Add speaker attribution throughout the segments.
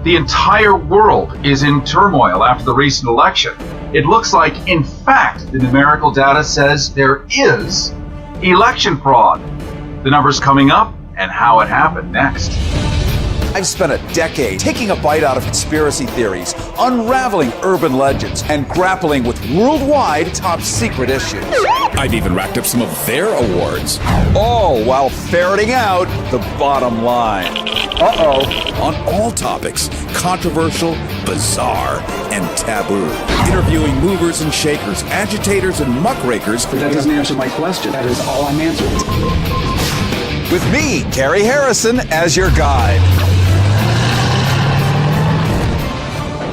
Speaker 1: The entire world is in turmoil after the recent election. It looks like, in fact, the numerical data says there is election fraud. The numbers coming up and how it happened next.
Speaker 2: I've spent a decade taking a bite out of conspiracy theories, unraveling urban legends, and grappling with worldwide top secret issues.
Speaker 3: I've even racked up some of their awards.
Speaker 2: All while ferreting out the bottom line.
Speaker 3: On all topics, controversial, bizarre, and taboo. Interviewing movers and shakers, agitators and muckrakers.
Speaker 4: But that doesn't answer my question. That is all I'm answering.
Speaker 2: With me, Goharrison, as your guide.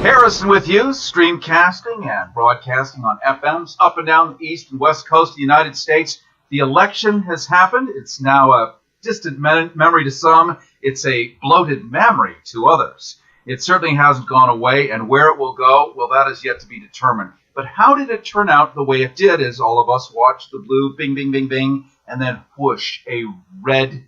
Speaker 1: Harrison with you, streamcasting and broadcasting on FMs up and down the east and west coast of the United States. The election has happened. It's now a distant memory to some. It's a bloated memory to others. It certainly hasn't gone away, and where it will go, well, that is yet to be determined. But how did it turn out the way it did as all of us watched the blue bing, bing, bing, bing, and then whoosh, a red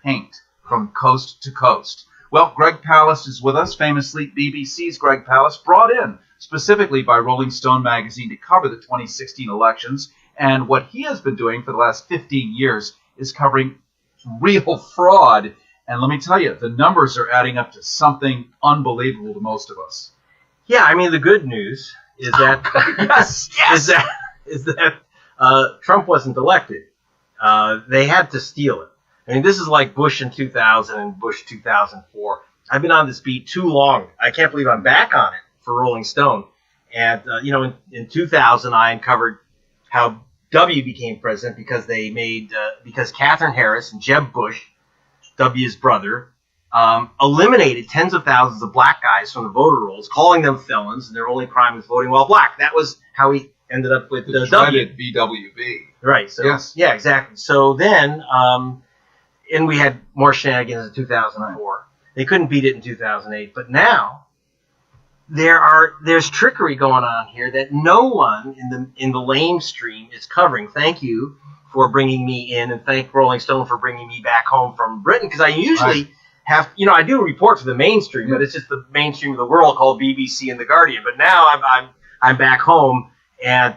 Speaker 1: paint from coast to coast? Well, Greg Palast is with us, famously BBC's Greg Palast, brought in specifically by Rolling Stone magazine to cover the 2016 elections. And what he has been doing for the last 15 years is covering real fraud. And let me tell you, the numbers are adding up to something unbelievable to most of us.
Speaker 5: Yeah, I mean, the good news is that is that Trump wasn't elected. They had to steal it. I mean, this is like Bush in 2000 and Bush 2004. I've been on this beat too long. I can't believe I'm back on it for Rolling Stone. And, in 2000, I uncovered how W became president because because Katherine Harris and Jeb Bush, W's brother, eliminated tens of thousands of black guys from the voter rolls, calling them felons, and their only crime was voting while black. That was how he ended up with the W.
Speaker 1: BWB.
Speaker 5: Right. So,
Speaker 1: yes.
Speaker 5: Yeah, exactly. So then... and we had more shenanigans in 2004. They couldn't beat it in 2008. But now there's trickery going on here that no one in the lamestream is covering. Thank you for bringing me in, and thank Rolling Stone for bringing me back home from Britain, because I usually have, I do a report for the mainstream, but it's just the mainstream of the world called BBC and The Guardian. But now I'm back home. And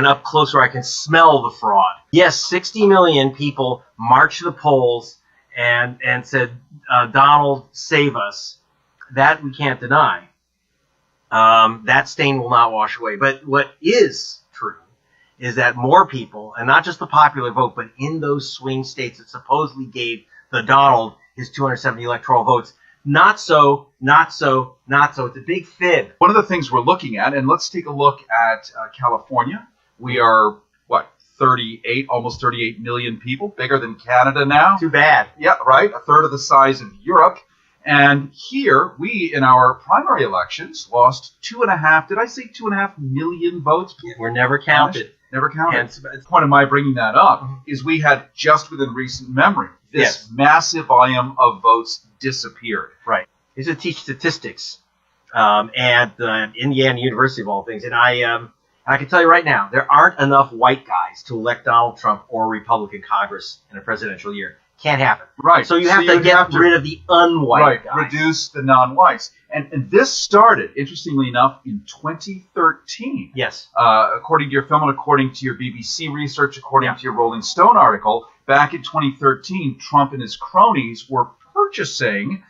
Speaker 5: up close where I can smell the fraud. Yes, 60 million people marched to the polls and said, Donald, save us. That we can't deny. That stain will not wash away. But what is true is that more people, and not just the popular vote, but in those swing states that supposedly gave the Donald his 270 electoral votes, not so. It's a big fib.
Speaker 1: One of the things we're looking at, and let's take a look at California. We are, almost 38 million people, bigger than Canada now.
Speaker 5: Too bad.
Speaker 1: Yeah, right, a third of the size of Europe. And here, we, in our primary elections, lost 2.5 million votes?
Speaker 5: We're never counted.
Speaker 1: Never counted. And the point of my bringing that up is we had, just within recent memory, this massive volume of votes disappeared.
Speaker 5: Right. I used to teach statistics at Indiana University, of all things. And I can tell you right now, there aren't enough white guys to elect Donald Trump or Republican Congress in a presidential year. Can't happen.
Speaker 1: Right.
Speaker 5: So you have to get rid of the unwhite guys.
Speaker 1: Reduce the non-whites. And this started, interestingly enough, in 2013.
Speaker 5: Yes.
Speaker 1: According to your film and according to your BBC research, according to your Rolling Stone article, back in 2013, Trump and his cronies were purchasing,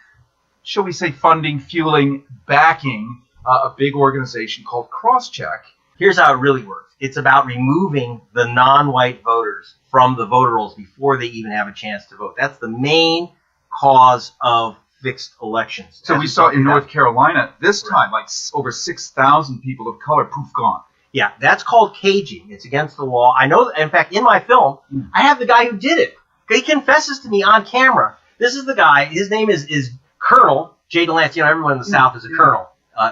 Speaker 1: shall we say, funding, fueling, backing a big organization called Crosscheck.
Speaker 5: Here's how it really works. It's about removing the non-white voters from the voter rolls before they even have a chance to vote. That's the main cause of fixed elections.
Speaker 1: So we saw in North Carolina this time, like over 6,000 people of color, poof, gone.
Speaker 5: Yeah, that's called caging. It's against the law. I know, in fact, in my film, I have the guy who did it. He confesses to me on camera. This is the guy. His name is Colonel Jay Delance. Everyone in the South is a colonel.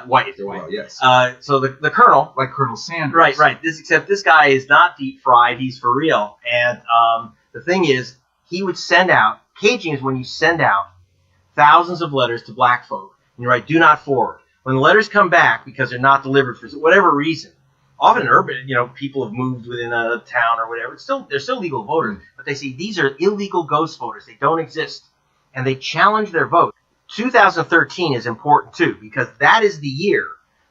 Speaker 5: White, if they're white.
Speaker 1: Well, yes.
Speaker 5: So the colonel,
Speaker 1: like Colonel Sanders.
Speaker 5: Right. Except this guy is not deep fried. He's for real. And the thing is, he would send out, caging is when you send out thousands of letters to black folk. And you write, do not forward. When the letters come back because they're not delivered for whatever reason, often urban, people have moved within a town or whatever. They're still legal voters, but they say these are illegal ghost voters. They don't exist, and they challenge their vote 2013 is important too, because that is the year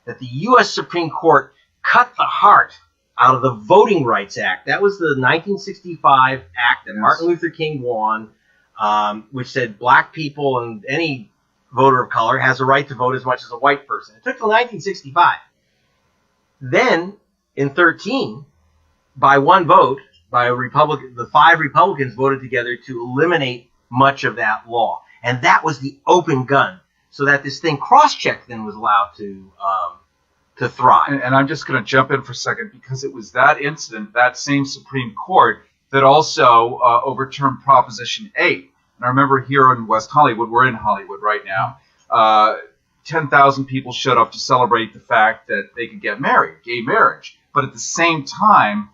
Speaker 5: that the U.S. Supreme Court cut the heart out of the Voting Rights Act. That was the 1965 act that Martin Luther King won, which said black people and any voter of color has a right to vote as much as a white person. It took till 1965. Then, in 13, by one vote, by a Republican, the 5 Republicans voted together to eliminate much of that law. And that was the open gun, so that this thing, cross-check, then was allowed to thrive.
Speaker 1: And I'm just going to jump in for a second, because it was that incident, that same Supreme Court, that also overturned Proposition 8. And I remember here in West Hollywood, we're in Hollywood right now, 10,000 people showed up to celebrate the fact that they could get married, gay marriage. But at the same time,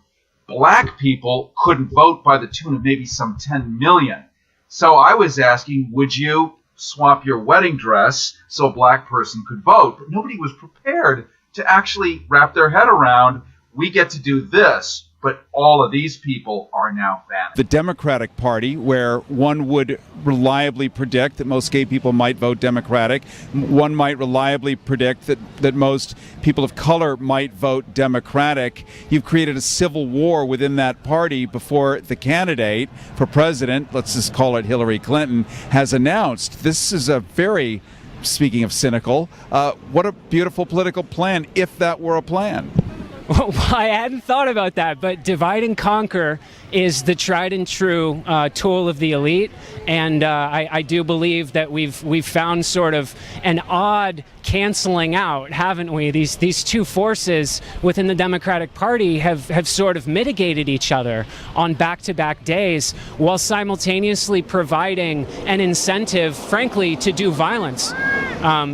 Speaker 1: black people couldn't vote by the tune of maybe some 10 million. So I was asking, would you swap your wedding dress so a black person could vote? But nobody was prepared to actually wrap their head around, we get to do this, but all of these people are now vanished.
Speaker 3: The Democratic Party, where one would reliably predict that most gay people might vote Democratic, one might reliably predict that most people of color might vote Democratic. You've created a civil war within that party before the candidate for president, let's just call it Hillary Clinton, has announced. This is a very, speaking of cynical, what a beautiful political plan, if that were a plan.
Speaker 6: Well, I hadn't thought about that, but divide and conquer is the tried and true tool of the elite, and I do believe that we've found sort of an odd canceling out, haven't we? These two forces within the Democratic Party have sort of mitigated each other on back-to-back days, while simultaneously providing an incentive, frankly, to do violence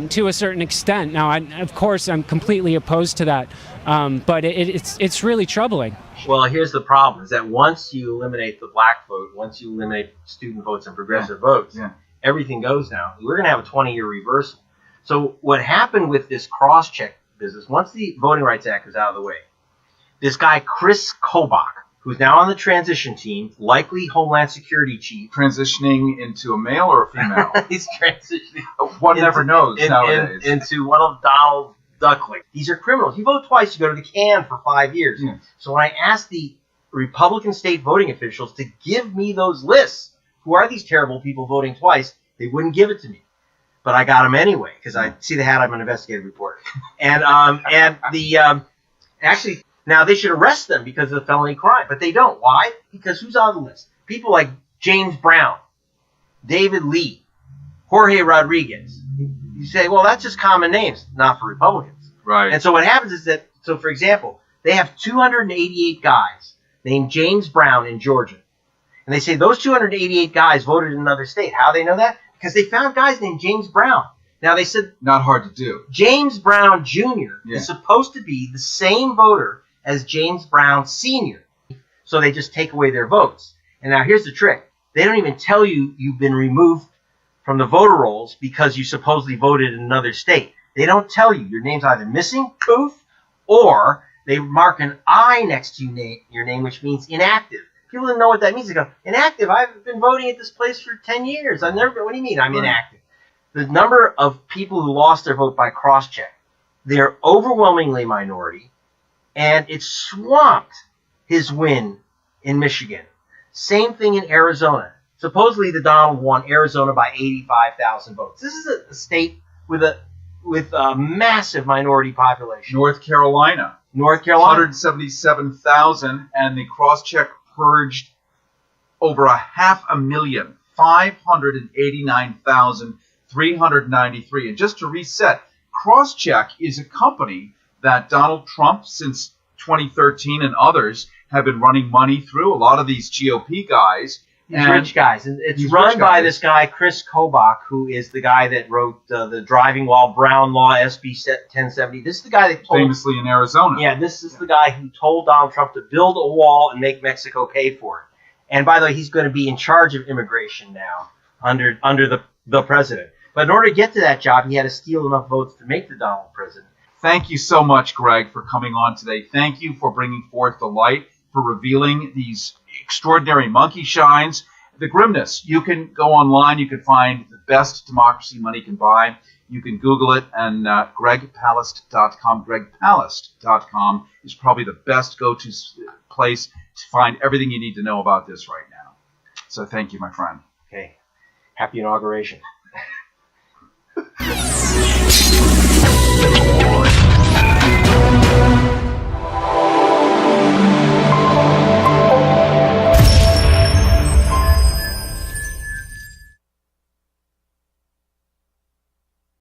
Speaker 6: to a certain extent. Now, of course, I'm completely opposed to that. But it's really troubling.
Speaker 5: Well, here's the problem, is that once you eliminate the black vote, once you eliminate student votes and progressive votes, everything goes now. We're going to have a 20-year reversal. So what happened with this cross-check business, once the Voting Rights Act was out of the way, this guy, Chris Kobach, who's now on the transition team, likely Homeland Security chief.
Speaker 1: Transitioning into a male or a female?
Speaker 5: He's transitioning.
Speaker 1: One never knows nowadays.
Speaker 5: Into one of Donald Duckling. These are criminals. You vote twice, you go to the can for 5 years. So when I asked the Republican state voting officials to give me those lists, who are these terrible people voting twice, they wouldn't give it to me. But I got them anyway, because I see the hat, I'm an investigative reporter. And actually, now they should arrest them because of felony crime, but they don't. Why? Because who's on the list? People like James Brown, David Lee, Jorge Rodriguez. You say, well, that's just common names, not for Republicans.
Speaker 1: Right.
Speaker 5: And so what happens is that, so for example, they have 288 guys named James Brown in Georgia. And they say those 288 guys voted in another state. How do they know that? Because they found guys named James Brown. Now they said,
Speaker 1: not hard to do.
Speaker 5: James Brown Jr. is supposed to be the same voter as James Brown Sr. So they just take away their votes. And now here's the trick. They don't even tell you you've been removed from the voter rolls because you supposedly voted in another state. They don't tell you. Your name's either missing, poof, or they mark an I next to your name, which means inactive. People didn't know what that means. They go, inactive? I've been voting at this place for 10 years. I've never been. What do you mean I'm inactive? The number of people who lost their vote by cross-check, they're overwhelmingly minority, and it swamped his win in Michigan. Same thing in Arizona. Supposedly, the Donald won Arizona by 85,000 votes. This is a state with a massive minority population.
Speaker 1: North Carolina. 177,000, and the cross-check purged over 500,000, 589,393. And just to reset, cross-check is a company that Donald Trump, since 2013, and others have been running money through. A lot of these GOP guys.
Speaker 5: These rich guys. And it's run by this guy, Chris Kobach, who is the guy that wrote the Driving While Brown Law, SB 1070. This is the guy that told...
Speaker 1: Famously in Arizona.
Speaker 5: Yeah, this is the guy who told Donald Trump to build a wall and make Mexico pay for it. And by the way, he's going to be in charge of immigration now under the president. But in order to get to that job, he had to steal enough votes to make the Donald president.
Speaker 1: Thank you so much, Greg, for coming on today. Thank you for bringing forth the light, for revealing these extraordinary monkey shines, the grimness. You can go online, you can find the best democracy money can buy. You can Google it, and gregpalast.com, gregpalast.com is probably the best go-to place to find everything you need to know about this right now. So thank you, my friend.
Speaker 5: Okay. Happy inauguration.